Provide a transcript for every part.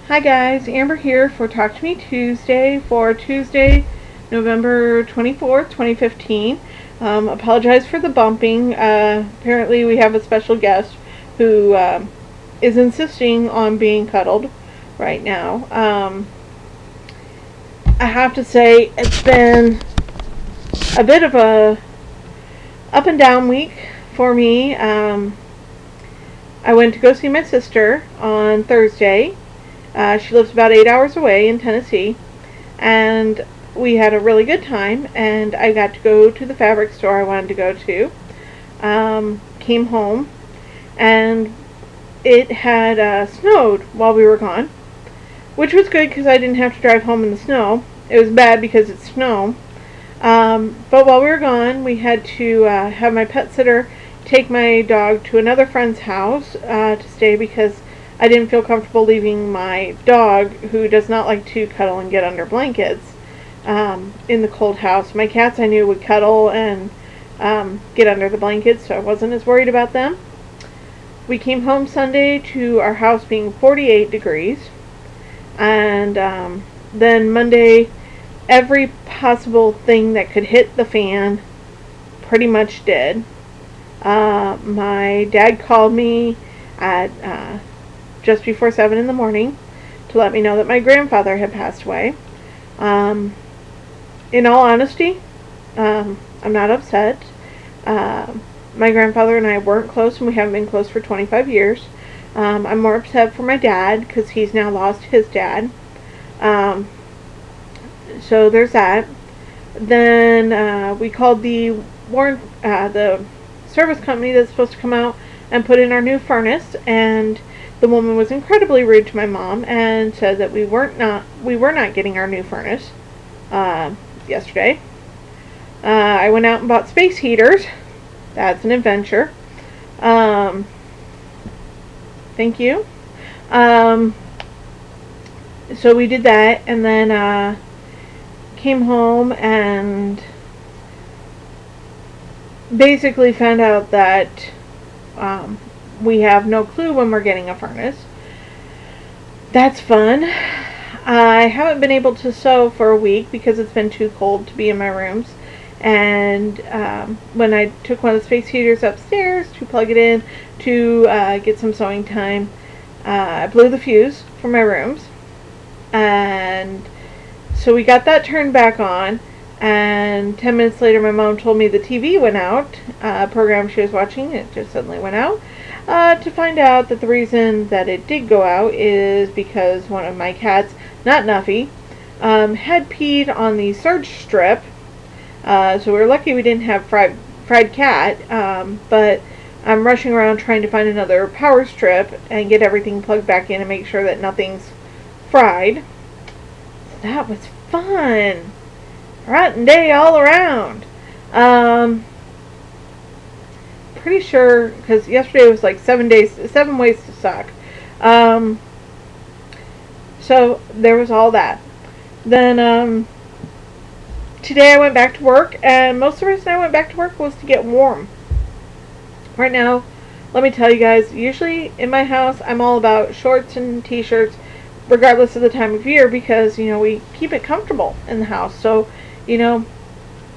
Hi guys, Amber here for Talk to Me Tuesday for Tuesday, November 24th, 2015. Apologize for the bumping. Apparently we have a special guest who is insisting on being cuddled right now. I have to say it's been a bit of a up and down week for me. I went to go see my sister on Thursday. She lives about 8 hours away in Tennessee, and we had a really good time, and I got to go to the fabric store I wanted to go to. Came home, and it had snowed while we were gone, which was good because I didn't have to drive home in the snow. It was bad because it's snow. But while we were gone, we had to have my pet sitter take my dog to another friend's house to stay because I didn't feel comfortable leaving my dog, who does not like to cuddle and get under blankets, in the cold house. My cats I knew would cuddle and get under the blankets, so I wasn't as worried about them. We came home Sunday to our house being 48 degrees, and then Monday, every possible thing that could hit the fan pretty much did. My dad called me at just before 7 in the morning to let me know that my grandfather had passed away. In all honesty, I'm not upset. My grandfather and I weren't close, and we haven't been close for 25 years. I'm more upset for my dad because he's now lost his dad. So there's that. Then we called the service company that's supposed to come out and put in our new furnace, and the woman was incredibly rude to my mom and said that we were not getting our new furnace yesterday. I went out and bought space heaters. That's an adventure. Thank you. So we did that, and then came home and basically found out that we have no clue when we're getting a furnace. That's fun. I haven't been able to sew for a week because it's been too cold to be in my rooms. And when I took one of the space heaters upstairs to plug it in to get some sewing time, I blew the fuse for my rooms. And so we got that turned back on. And 10 minutes later, my mom told me the TV went out. A program she was watching, it just suddenly went out. To find out that the reason that it did go out is because one of my cats, not Nuffy, had peed on the surge strip. So we were lucky we didn't have fried cat. But I'm rushing around trying to find another power strip and get everything plugged back in and make sure that nothing's fried. So that was fun. Rotten day all around. Pretty sure, because yesterday was like 7 ways to suck. So there was all that. Then today I went back to work, and most of the reason I went back to work was to get warm. Right now, let me tell you guys, usually in my house I'm all about shorts and t-shirts regardless of the time of year because, we keep it comfortable in the house. So,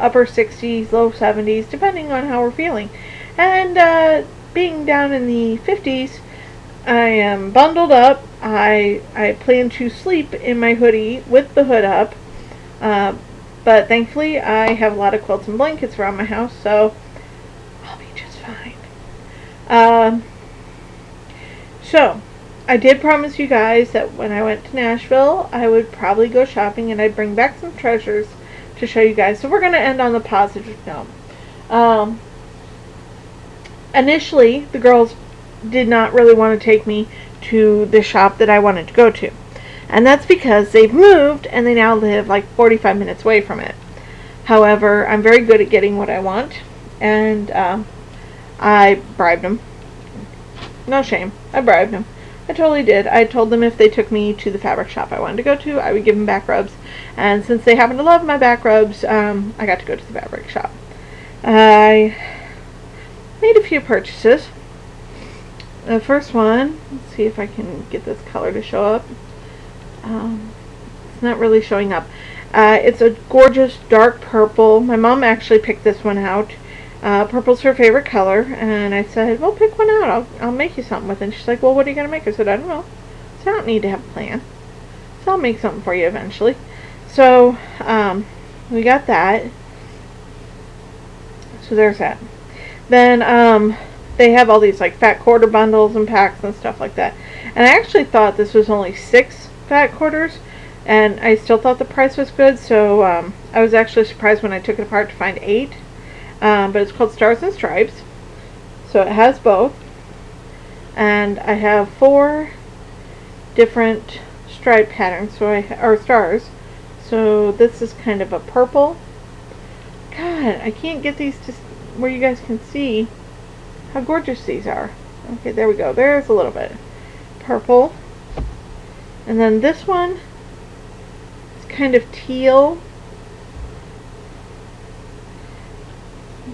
upper 60s, low 70s, depending on how we're feeling. And being down in the 50s, I am bundled up. I plan to sleep in my hoodie with the hood up. But thankfully, I have a lot of quilts and blankets around my house, so I'll be just fine. So, I did promise you guys that when I went to Nashville, I would probably go shopping and I'd bring back some treasures to show you guys. So we're going to end on the positive note. Initially, the girls did not really want to take me to the shop that I wanted to go to. And that's because they've moved and they now live like 45 minutes away from it. However, I'm very good at getting what I want. And I bribed them. No shame. I bribed them. I totally did. I told them if they took me to the fabric shop I wanted to go to, I would give them back rubs. And since they happen to love my back rubs, I got to go to the fabric shop. I made a few purchases. The first one, let's see if I can get this color to show up. It's not really showing up. It's a gorgeous dark purple. My mom actually picked this one out. Purple's her favorite color, and I said, well, pick one out. I'll make you something with it. And she's like, well, what are you going to make? I said, I don't know. So I don't need to have a plan. So I'll make something for you eventually. So we got that. So there's that. Then they have all these like fat quarter bundles and packs and stuff like that. And I actually thought this was only 6 fat quarters, and I still thought the price was good. So I was actually surprised when I took it apart to find 8. But it's called Stars and Stripes. So it has both. And I have 4 different stripe patterns, or stars. So this is kind of a purple. God, I can't get these to where you guys can see how gorgeous these are. Okay, there we go. There's a little bit. Purple. And then this one is kind of teal.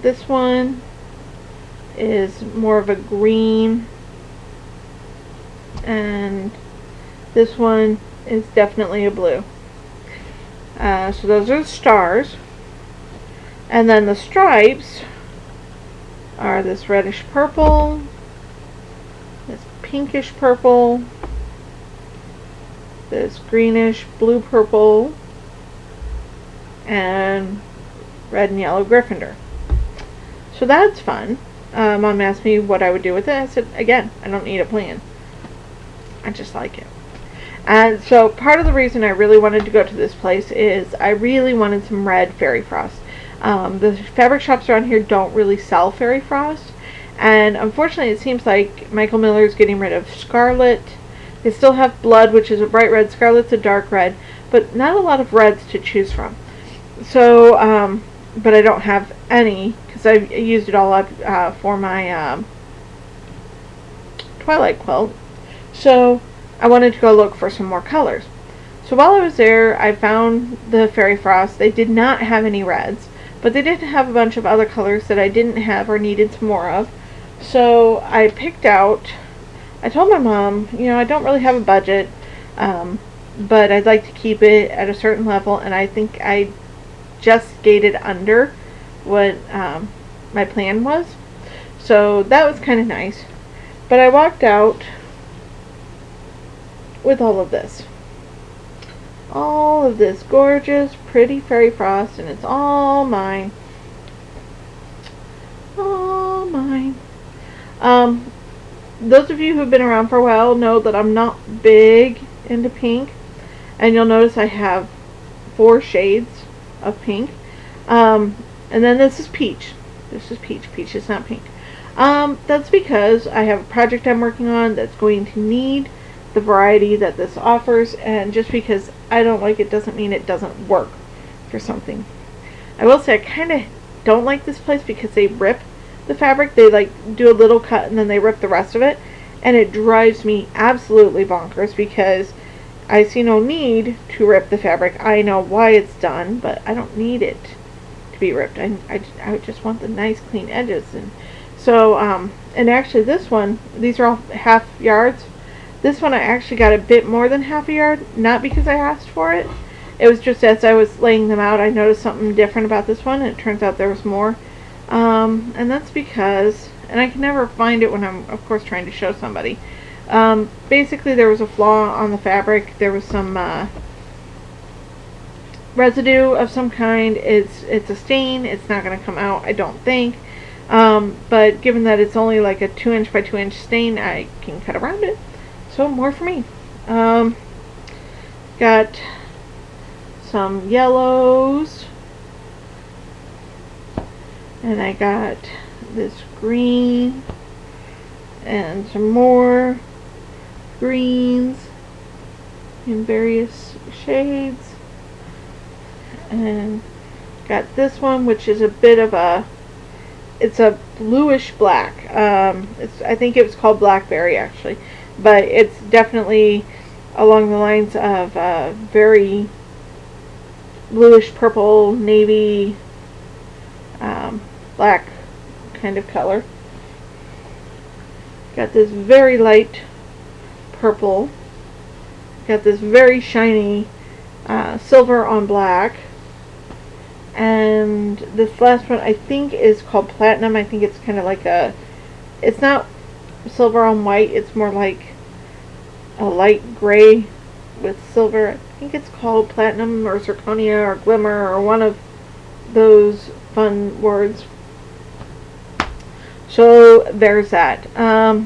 This one is more of a green, and this one is definitely a blue. So those are the stars, and then the stripes are this reddish purple, this pinkish purple, this greenish blue purple, and red and yellow Gryffindor. So that's fun. Mom asked me what I would do with it. I said, again, I don't need a plan. I just like it. And so part of the reason I really wanted to go to this place is I really wanted some red fairy frost. The fabric shops around here don't really sell fairy frost. And unfortunately, it seems like Michael Miller is getting rid of scarlet. They still have blood, which is a bright red. Scarlet's a dark red. But not a lot of reds to choose from. So, but I don't have any, because I used it all up for my Twilight quilt. So I wanted to go look for some more colors. So while I was there, I found the Fairy Frost. They did not have any reds, but they did have a bunch of other colors that I didn't have or needed some more of. So I picked out, I told my mom, you know, I don't really have a budget, but I'd like to keep it at a certain level, and I think I just skated under what my plan was. So that was kind of nice. But I walked out with all of this. All of this gorgeous, pretty fairy frost, and it's all mine. All mine. Those of you who've been around for a while know that I'm not big into pink. And you'll notice I have 4 shades of pink. And then this is peach. This is peach. Peach is not pink. That's because I have a project I'm working on that's going to need the variety that this offers, and just because I don't like it doesn't mean it doesn't work for something. I will say I kind of don't like this place because they rip the fabric. They like do a little cut and then they rip the rest of it, and it drives me absolutely bonkers because I see no need to rip the fabric. I know why it's done, but I don't need it to be ripped. I just want the nice clean edges. And so and actually this one, these are all half yards. This one I actually got a bit more than half a yard, not because I asked for it. It was just as I was laying them out, I noticed something different about this one, and it turns out there was more. And that's because, and I can never find it when I'm, of course, trying to show somebody. Basically, there was a flaw on the fabric. There was some residue of some kind. It's a stain. It's not going to come out, I don't think. But given that it's only like a 2" by 2" stain, I can cut around it. So more for me. Got some yellows, and I got this green and some more greens in various shades, and got this one, which is a bit of a, it's a bluish black. I think it was called blackberry actually, but it's definitely along the lines of very bluish purple, navy, black kind of color. Got this very light purple, got this very shiny silver on black. And this last one I think is called platinum. I think it's kind of like it's not silver on white, it's more like a light gray with silver. I think it's called platinum or zirconia or glimmer or one of those fun words. So there's that. I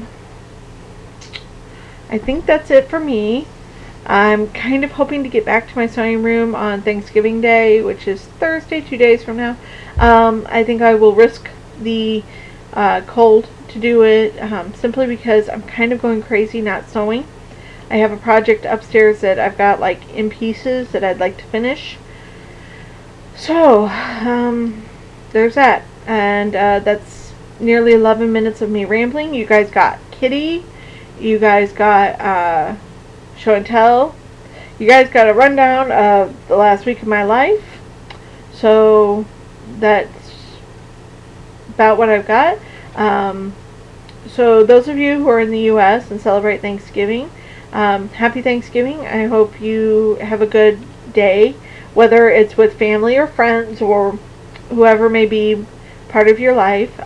think that's it for me. I'm kind of hoping to get back to my sewing room on Thanksgiving Day, which is Thursday, 2 days from now. I think I will risk the cold to do it, simply because I'm kind of going crazy not sewing. I have a project upstairs that I've got like in pieces that I'd like to finish. So, there's that. And that's nearly 11 minutes of me rambling. You guys got Kitty. You guys got show and tell. You guys got a rundown of the last week of my life. So that's about what I've got. So those of you who are in the U.S. and celebrate Thanksgiving, happy Thanksgiving. I hope you have a good day, whether it's with family or friends or whoever may be part of your life.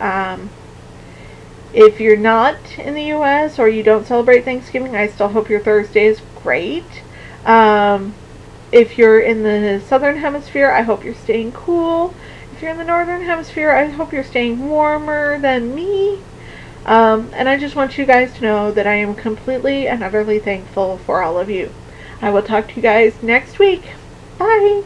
If you're not in the U.S. or you don't celebrate Thanksgiving, I still hope your Thursday is great. If you're in the Southern Hemisphere, I hope you're staying cool. If you're in the Northern Hemisphere, I hope you're staying warmer than me. And I just want you guys to know that I am completely and utterly thankful for all of you. I will talk to you guys next week. Bye!